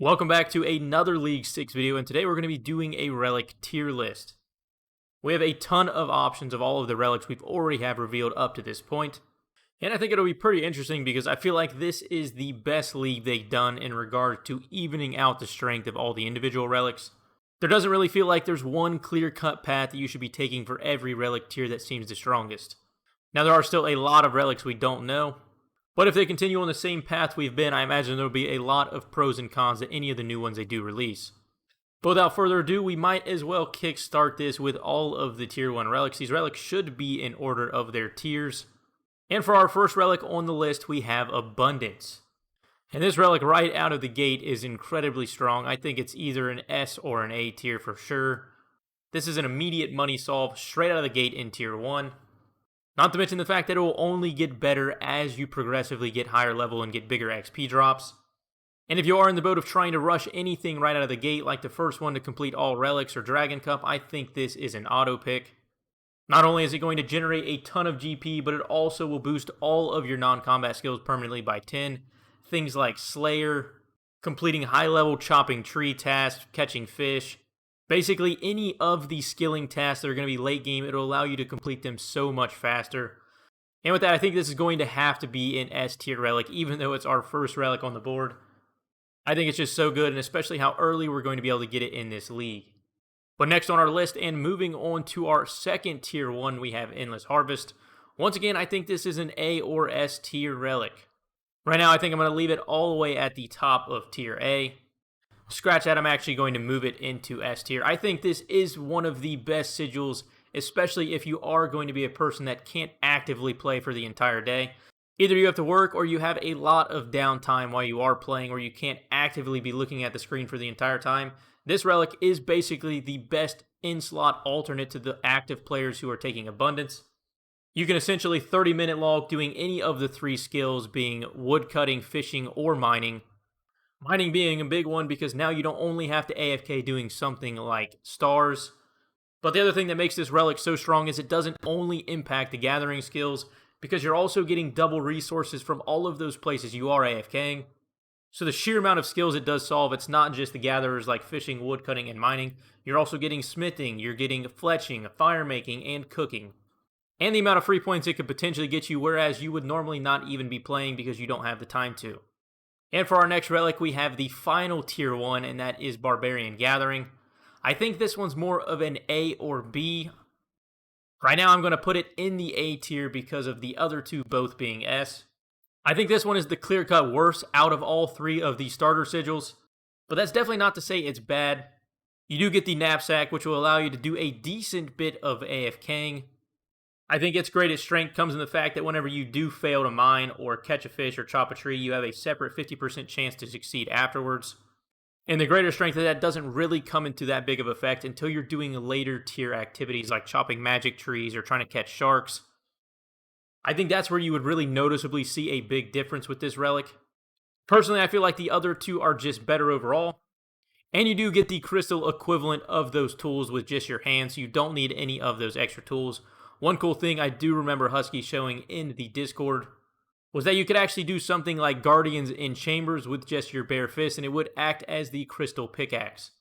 Welcome back to another League 6 video, and today we're going to be doing a relic tier list. We have a ton of options of all of the relics we've already have revealed up to this point, and I think it'll be pretty interesting because I feel like this is the best league they've done in regard to evening out the strength of all the individual relics. There doesn't really feel like there's one clear-cut path that you should be taking for every relic tier that seems the strongest. Now there are still a lot of relics we don't know, but if they continue on the same path we've been, I imagine there will be a lot of pros and cons to any of the new ones they do release. But without further ado, we might as well kickstart this with all of the Tier 1 relics. These relics should be in order of their tiers. And for our first relic on the list, we have Abundance. And this relic right out of the gate is incredibly strong. I think it's either an S or an A tier for sure. This is an immediate money solve straight out of the gate in Tier 1. Not to mention the fact that it will only get better as you progressively get higher level and get bigger XP drops. And if you are in the boat of trying to rush anything right out of the gate, like the first one to complete all relics or Dragon Cup, I think this is an auto pick. Not only is it going to generate a ton of GP, but it also will boost all of your non-combat skills permanently by 10. Things like Slayer, completing high-level chopping tree tasks, catching fish. Basically, any of the skilling tasks that are going to be late game, it'll allow you to complete them so much faster. And with that, I think this is going to have to be an S tier relic, even though it's our first relic on the board. I think it's just so good, and especially how early we're going to be able to get it in this league. But next on our list, and moving on to our second Tier 1, we have Endless Harvest. Once again, I think this is an A or S tier relic. Right now, I think I'm going to leave it all the way at the top of Tier A. Scratch that, I'm actually going to move it into S tier. I think this is one of the best sigils, especially if you are going to be a person that can't actively play for the entire day. Either you have to work or you have a lot of downtime while you are playing, or you can't actively be looking at the screen for the entire time. This relic is basically the best in-slot alternate to the active players who are taking Abundance. You can essentially 30-minute log doing any of the three skills, being woodcutting, fishing, or mining. Mining being a big one because now you don't only have to AFK doing something like stars. But the other thing that makes this relic so strong is it doesn't only impact the gathering skills, because you're also getting double resources from all of those places you are AFKing. So the sheer amount of skills it does solve, it's not just the gatherers like fishing, woodcutting, and mining. You're also getting smithing, you're getting fletching, fire making, and cooking. And the amount of free points it could potentially get you, whereas you would normally not even be playing because you don't have the time to. And for our next relic, we have the final Tier 1, and that is Barbarian Gathering. I think this one's more of an A or B. Right now, I'm going to put it in the A tier because of the other two both being S. I think this one is the clear-cut worst out of all three of the starter sigils, but that's definitely not to say it's bad. You do get the knapsack, which will allow you to do a decent bit of AFKing. I think its greatest strength comes in the fact that whenever you do fail to mine or catch a fish or chop a tree, you have a separate 50% chance to succeed afterwards. And the greater strength of that doesn't really come into that big of effect until you're doing later tier activities like chopping magic trees or trying to catch sharks. I think that's where you would really noticeably see a big difference with this relic. Personally, I feel like the other two are just better overall. And you do get the crystal equivalent of those tools with just your hands, so you don't need any of those extra tools. One cool thing I do remember Husky showing in the Discord was that you could actually do something like Guardians in Chambers with just your bare fist, and it would act as the crystal pickaxe.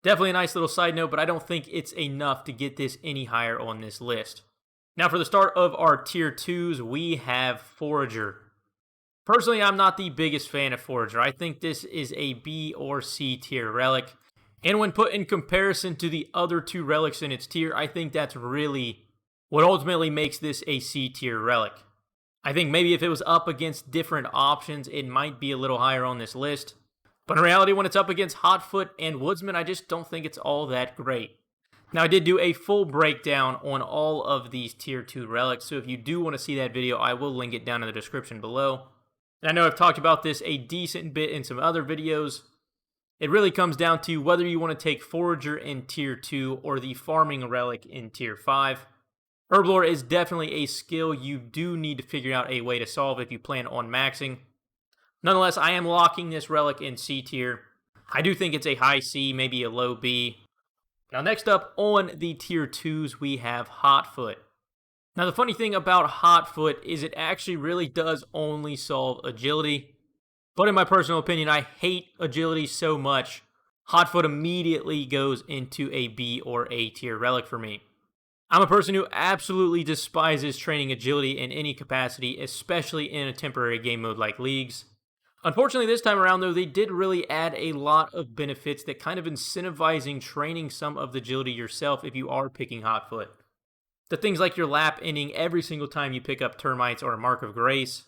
Definitely a nice little side note, but I don't think it's enough to get this any higher on this list. Now for the start of our Tier 2s, we have Forager. Personally, I'm not the biggest fan of Forager. I think this is a B or C tier relic. And when put in comparison to the other two relics in its tier, I think that's really what ultimately makes this a C tier relic. I think maybe if it was up against different options, it might be a little higher on this list. But in reality, when it's up against Hotfoot and Woodsman, I just don't think it's all that great. Now, I did do a full breakdown on all of these Tier 2 relics, so if you do want to see that video, I will link it down in the description below. And I know I've talked about this a decent bit in some other videos. It really comes down to whether you want to take Forager in Tier 2 or the Farming Relic in Tier 5. Herblore is definitely a skill you do need to figure out a way to solve if you plan on maxing. Nonetheless, I am locking this relic in C tier. I do think it's a high C, maybe a low B. Now next up on the Tier 2s, we have Hotfoot. Now the funny thing about Hotfoot is it actually really does only solve agility. But in my personal opinion, I hate agility so much. Hotfoot immediately goes into a B or A tier relic for me. I'm a person who absolutely despises training agility in any capacity, especially in a temporary game mode like Leagues. Unfortunately, this time around, though, they did really add a lot of benefits that kind of incentivizing training some of the agility yourself if you are picking Hotfoot. The things like your lap ending every single time you pick up Termites or a Mark of Grace.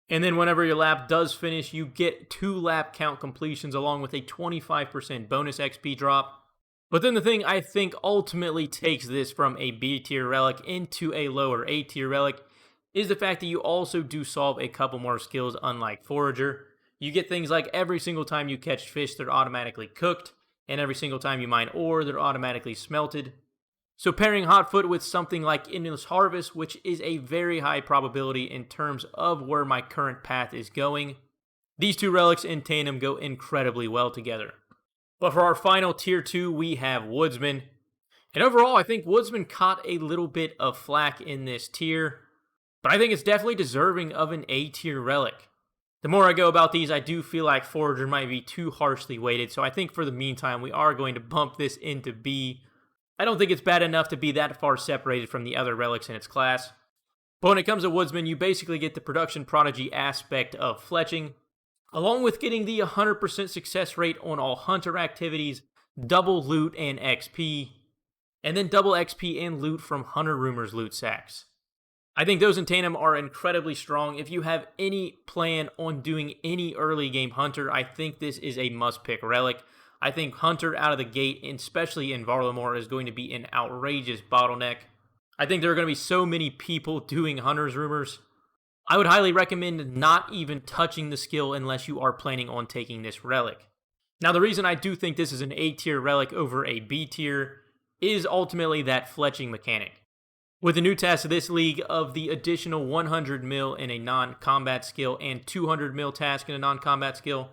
And then whenever your lap does finish, you get 2 lap count completions along with a 25% bonus XP drop. But then the thing I think ultimately takes this from a B tier relic into a lower A tier relic is the fact that you also do solve a couple more skills unlike Forager. You get things like every single time you catch fish, they're automatically cooked, and every single time you mine ore, they're automatically smelted. So pairing Hotfoot with something like Endless Harvest, which is a very high probability in terms of where my current path is going, these two relics in tandem go incredibly well together. But for our final tier 2, we have Woodsman. And overall, I think Woodsman caught a little bit of flack in this tier, but I think it's definitely deserving of an A tier relic. The more I go about these, I do feel like Forager might be too harshly weighted, so I think for the meantime, we are going to bump this into B. I don't think it's bad enough to be that far separated from the other relics in its class. But when it comes to Woodsman, you basically get the production prodigy aspect of fletching, along with getting the 100% success rate on all hunter activities, double loot and XP, and then double XP and loot from Hunter Rumors loot sacks. I think those in tandem are incredibly strong. If you have any plan on doing any early game hunter, I think this is a must-pick relic. I think Hunter out of the gate, especially in Varlamore, is going to be an outrageous bottleneck. I think there are going to be so many people doing Hunter's Rumors. I would highly recommend not even touching the skill unless you are planning on taking this relic. Now, the reason I do think this is an A tier relic over a B tier is ultimately that fletching mechanic. With the new task of this league of the additional 100 mil in a non-combat skill and 200 mil task in a non-combat skill,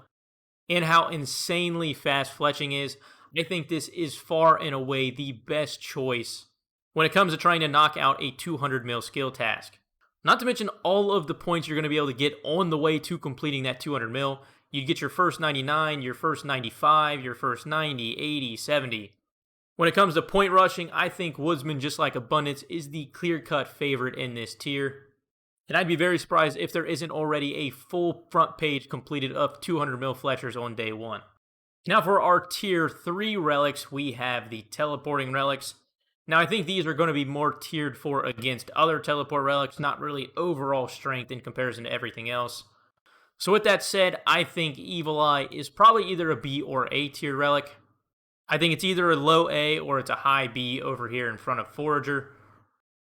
and how insanely fast fletching is, I think this is far and away the best choice when it comes to trying to knock out a 200 mil skill task. Not to mention all of the points you're going to be able to get on the way to completing that 200 mil. You'd get your first 99, your first 95, your first 90, 80, 70. When it comes to point rushing, I think Woodsman, just like Abundance, is the clear-cut favorite in this tier. And I'd be very surprised if there isn't already a full front page completed of 200 mil Fletchers on day 1. Now for our tier 3 relics, we have the teleporting relics. Now I think these are going to be more tiered for against other teleport relics, not really overall strength in comparison to everything else. So with that said, I think Evil Eye is probably either a B or A tier relic. I think it's either a low A or it's a high B over here in front of Forager.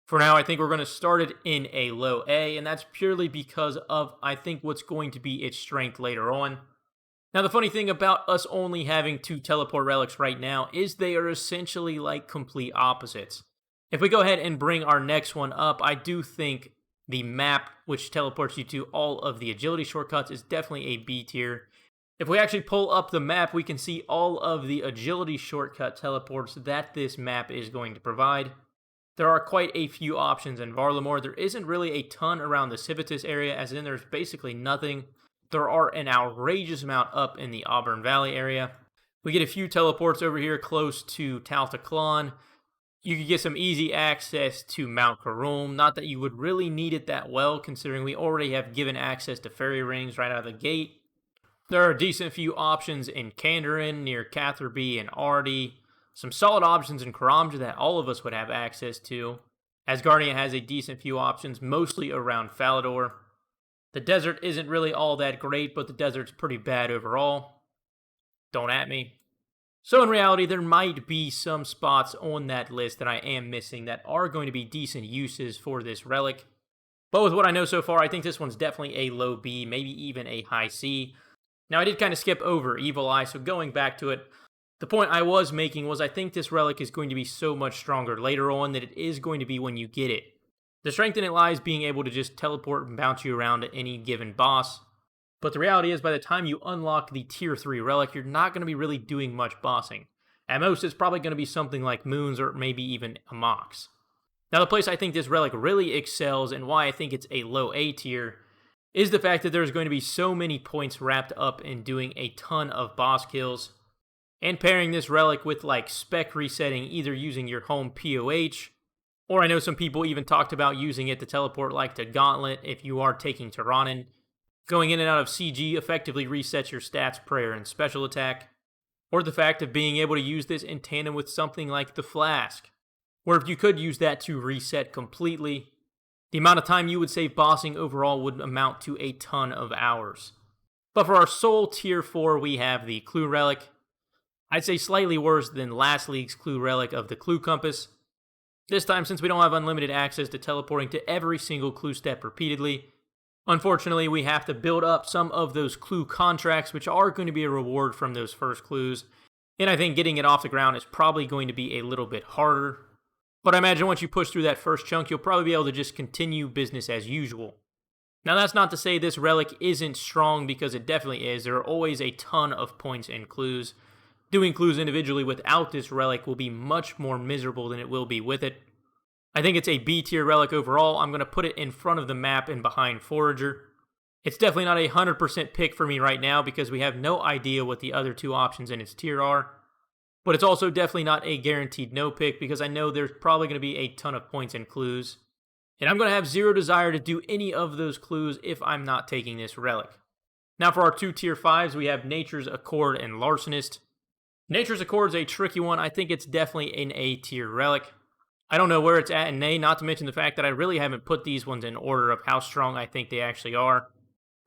For now, I think we're going to start it in a low A, and that's purely because of, I think, what's going to be its strength later on. Now, the funny thing about us only having 2 teleport relics right now is they are essentially like complete opposites. If we go ahead and bring our next one up, I do think the map, which teleports you to all of the agility shortcuts, is definitely a B tier. If we actually pull up the map, we can see all of the agility shortcut teleports that this map is going to provide. There are quite a few options in Varlamore. There isn't really a ton around the Civitas area, as in there's basically nothing. There are an outrageous amount up in the Auburn Valley area. We get a few teleports over here close to Taltaclon. You could get some easy access to Mount Karum. Not that you would really need it that well, considering we already have given access to fairy rings right out of the gate. There are a decent few options in Kandarin, near Catherby and Ardy. Some solid options in Karamja that all of us would have access to. Asgardia has a decent few options, mostly around Falador. The desert isn't really all that great, but the desert's pretty bad overall. Don't at me. So in reality, there might be some spots on that list that I am missing that are going to be decent uses for this relic. But with what I know so far, I think this one's definitely a low B, maybe even a high C. Now, I did kind of skip over Evil Eye, so going back to it, the point I was making was I think this relic is going to be so much stronger later on than it is going to be when you get it. The strength in it lies being able to just teleport and bounce you around to any given boss. But the reality is by the time you unlock the tier 3 relic, you're not going to be really doing much bossing. At most, it's probably going to be something like Moons or maybe even a Mox. Now, the place I think this relic really excels and why I think it's a low A tier is the fact that there's going to be so many points wrapped up in doing a ton of boss kills, and pairing this relic with like spec resetting, either using your home POH, or I know some people even talked about using it to teleport like to Gauntlet if you are taking Tyrannin. Going in and out of CG effectively resets your stats, prayer, and special attack. Or the fact of being able to use this in tandem with something like the Flask, where if you could use that to reset completely, the amount of time you would save bossing overall would amount to a ton of hours. But for our sole tier 4, we have the Clue Relic. I'd say slightly worse than last league's Clue Relic of the Clue Compass. This time, since we don't have unlimited access to teleporting to every single clue step repeatedly, unfortunately, we have to build up some of those clue contracts, which are going to be a reward from those first clues. And I think getting it off the ground is probably going to be a little bit harder. But I imagine once you push through that first chunk, you'll probably be able to just continue business as usual. Now, that's not to say this relic isn't strong, because it definitely is. There are always a ton of points in clues. Doing clues individually without this relic will be much more miserable than it will be with it. I think it's a B tier relic overall. I'm going to put it in front of the map and behind Forager. It's definitely not a 100% pick for me right now because we have no idea what the other two options in its tier are. But it's also definitely not a guaranteed no pick because I know there's probably going to be a ton of points in clues. And I'm going to have zero desire to do any of those clues if I'm not taking this relic. Now for our two tier 5s, we have Nature's Accord and Larcenist. Nature's Accord is a tricky one. I think it's definitely an A tier relic. I don't know where it's at in A, not to mention the fact that I really haven't put these ones in order of how strong I think they actually are.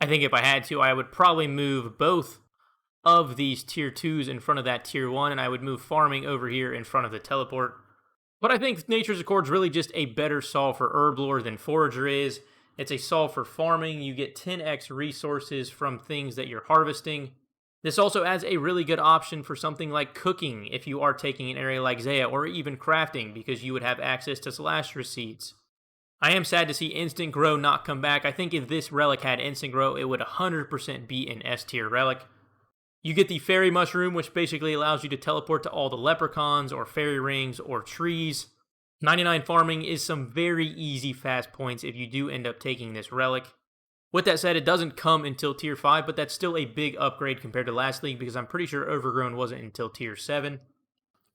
I think if I had to, I would probably move both of these tier 2s in front of that tier 1, and I would move farming over here in front of the teleport. But I think Nature's Accord is really just a better solve for Herblore than Forager is. It's a solve for farming. You get 10x resources from things that you're harvesting. This also adds a really good option for something like cooking if you are taking an area like Zaya, or even crafting because you would have access to Slasher Seeds. I am sad to see Instant Grow not come back. I think if this relic had Instant Grow, it would 100% be an S tier relic. You get the Fairy Mushroom, which basically allows you to teleport to all the leprechauns or fairy rings or trees. 99 farming is some very easy fast points if you do end up taking this relic. With that said, it doesn't come until tier 5, but that's still a big upgrade compared to last league because I'm pretty sure Overgrown wasn't until tier 7.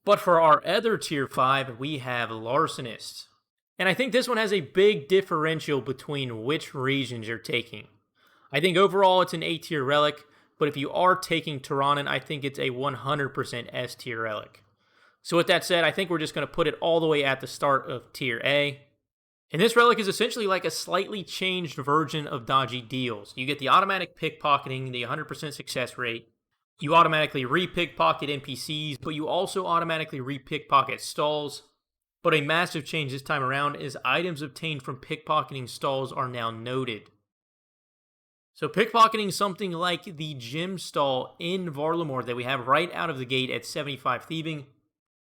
But for our other tier 5, we have Larcenist. And I think this one has a big differential between which regions you're taking. I think overall it's an A tier relic, but if you are taking Tyrannin, I think it's a 100% S tier relic. So with that said, I think we're just going to put it all the way at the start of tier A. And this relic is essentially like a slightly changed version of Dodgy Deals. You get the automatic pickpocketing, the 100% success rate. You automatically re-pickpocket NPCs, but you also automatically re-pickpocket stalls. But a massive change this time around is items obtained from pickpocketing stalls are now noted. So pickpocketing something like the gem stall in Varlamore that we have right out of the gate at 75 thieving,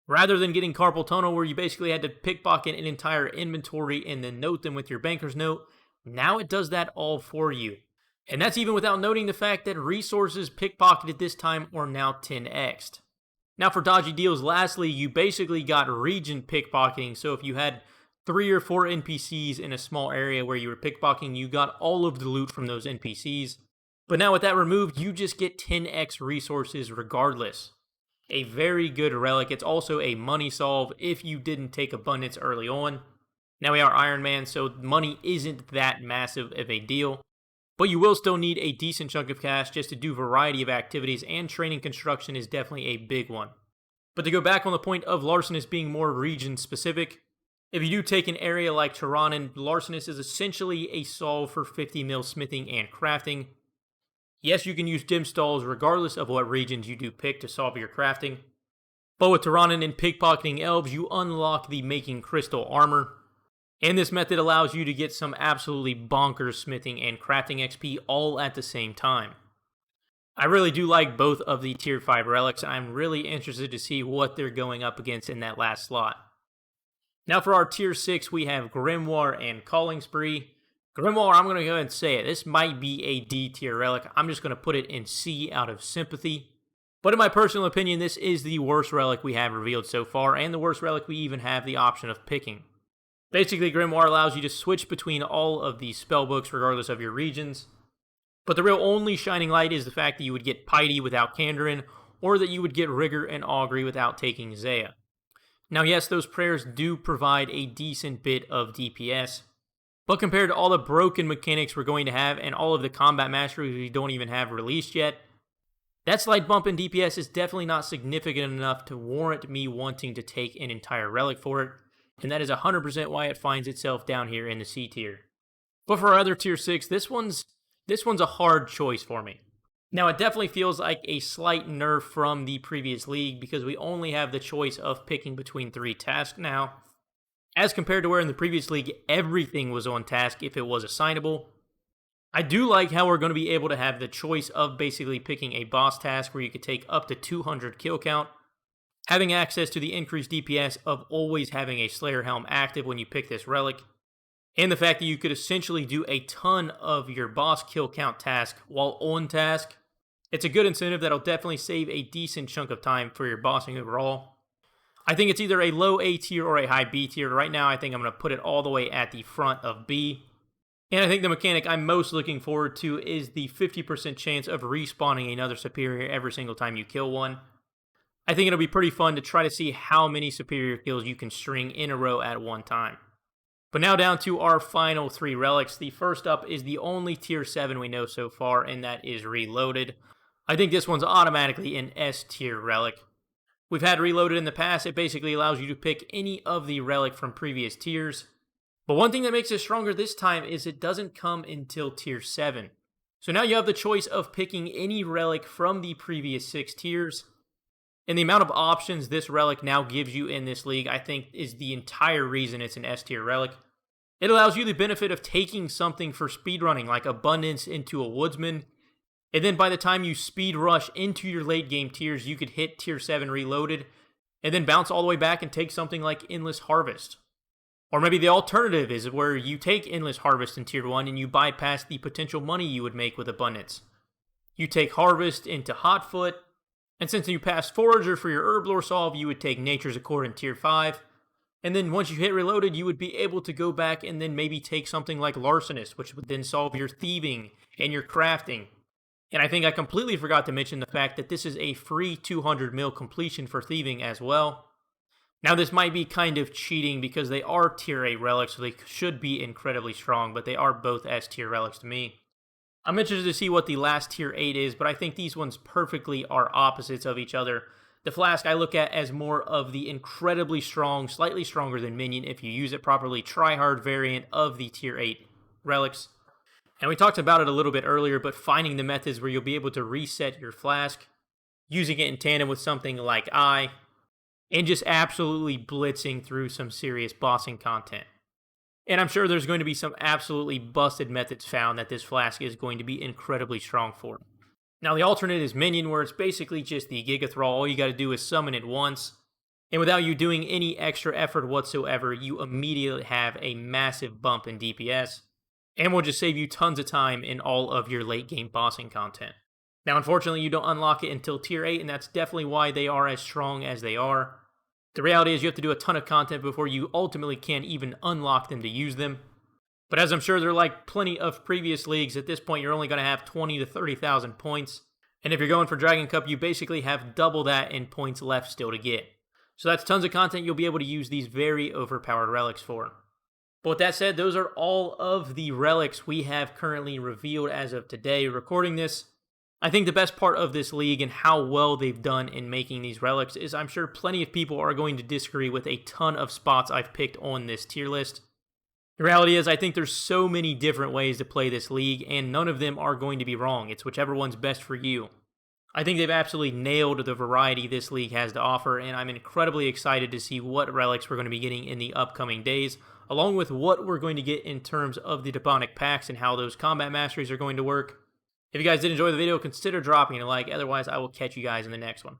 rather than getting Carpal Tunnel where you basically had to pickpocket an entire inventory and then note them with your banker's note, now it does that all for you. And that's even without noting the fact that resources pickpocketed this time are now 10x'd. Now for Dodgy Deals, lastly, you basically got region pickpocketing, so if you had 3 or 4 NPCs in a small area where you were pickpocketing, you got all of the loot from those NPCs. But now with that removed, you just get 10x resources regardless. A very good relic. It's also a money solve if you didn't take Abundance early on. Now we are Iron Man, so money isn't that massive of a deal. But you will still need a decent chunk of cash just to do a variety of activities, and training construction is definitely a big one. But to go back on the point of Larcenist being more region specific, if you do take an area like Tyrannin, Larcenist is essentially a solve for 50 mil smithing and crafting. Yes, you can use gem stalls regardless of what regions you do pick to solve your crafting. But with Tyrannin and pickpocketing elves, you unlock the making crystal armor. And this method allows you to get some absolutely bonkers smithing and crafting XP all at the same time. I really do like both of the tier 5 relics, and I'm really interested to see what they're going up against in that last slot. Now for our tier 6, we have Grimoire and Calling Spree. Grimoire, I'm going to go ahead and say it. This might be a D tier relic. I'm just going to put it in C out of sympathy. But in my personal opinion, this is the worst relic we have revealed so far, and the worst relic we even have the option of picking. Basically, Grimoire allows you to switch between all of these spellbooks regardless of your regions. But the real only shining light is the fact that you would get Piety without Kandarin, or that you would get Rigor and Augury without taking Zaya. Now yes, those prayers do provide a decent bit of DPS, but compared to all the broken mechanics we're going to have and all of the combat masteries we don't even have released yet, that slight bump in DPS is definitely not significant enough to warrant me wanting to take an entire relic for it, and that is 100% why it finds itself down here in the C tier. But for our other tier 6, this one's a hard choice for me. Now, it definitely feels like a slight nerf from the previous league because we only have the choice of picking between 3 tasks now, as compared to where in the previous league everything was on task if it was assignable. I do like how we're going to be able to have the choice of basically picking a boss task where you could take up to 200 kill count, having access to the increased DPS of always having a Slayer Helm active when you pick this relic, and the fact that you could essentially do a ton of your boss kill count task while on task. It's a good incentive that'll definitely save a decent chunk of time for your bossing overall. I think it's either a low A tier or a high B tier. Right now, I think I'm going to put it all the way at the front of B. And I think the mechanic I'm most looking forward to is the 50% chance of respawning another superior every single time you kill one. I think it'll be pretty fun to try to see how many superior kills you can string in a row at one time. But now down to our final 3 relics. The first up is the only tier 7 we know so far, and that is Reloaded. I think this one's automatically an S tier relic. We've had Reloaded in the past. It basically allows you to pick any of the relic from previous tiers. But one thing that makes it stronger this time is it doesn't come until tier 7. So now you have the choice of picking any relic from the previous 6 tiers. And the amount of options this relic now gives you in this league, I think, is the entire reason it's an S tier relic. It allows you the benefit of taking something for speedrunning, like Abundance into a Woodsman, and then by the time you speed rush into your late game tiers, you could hit tier 7 Reloaded, and then bounce all the way back and take something like Endless Harvest. Or maybe the alternative is where you take Endless Harvest in tier 1 and you bypass the potential money you would make with Abundance. You take Harvest into Hotfoot, and since you passed Forager for your Herblore solve, you would take Nature's Accord in tier 5, and then once you hit Reloaded, you would be able to go back and then maybe take something like Larcenist, which would then solve your thieving and your crafting. And I think I completely forgot to mention the fact that this is a free 200 mil completion for thieving as well. Now this might be kind of cheating because they are tier 8 relics, so they should be incredibly strong, but they are both S tier relics to me. I'm interested to see what the last tier 8 is, but I think these ones perfectly are opposites of each other. The Flask I look at as more of the incredibly strong, slightly stronger than Minion if you use it properly, tryhard variant of the tier 8 relics. And we talked about it a little bit earlier, but finding the methods where you'll be able to reset your Flask, using it in tandem with something like Eye, and just absolutely blitzing through some serious bossing content. And I'm sure there's going to be some absolutely busted methods found that this Flask is going to be incredibly strong for. Now the alternate is Minion, where it's basically just the Giga Thrall. All you got to do is summon it once, and without you doing any extra effort whatsoever, you immediately have a massive bump in DPS. And will just save you tons of time in all of your late game bossing content. Now, unfortunately, you don't unlock it until tier 8, and that's definitely why they are as strong as they are. The reality is you have to do a ton of content before you ultimately can even unlock them to use them. But as I'm sure they're like plenty of previous leagues, at this point you're only going to have 20 to 30,000 points. And if you're going for Dragon Cup, you basically have double that in points left still to get. So that's tons of content you'll be able to use these very overpowered relics for. But with that said, those are all of the relics we have currently revealed as of today. Recording this, I think the best part of this league and how well they've done in making these relics is I'm sure plenty of people are going to disagree with a ton of spots I've picked on this tier list. The reality is I think there's so many different ways to play this league, and none of them are going to be wrong. It's whichever one's best for you. I think they've absolutely nailed the variety this league has to offer, and I'm incredibly excited to see what relics we're going to be getting in the upcoming days, along with what we're going to get in terms of the Demonic Pacts and how those combat masteries are going to work. If you guys did enjoy the video, consider dropping a like. Otherwise, I will catch you guys in the next one.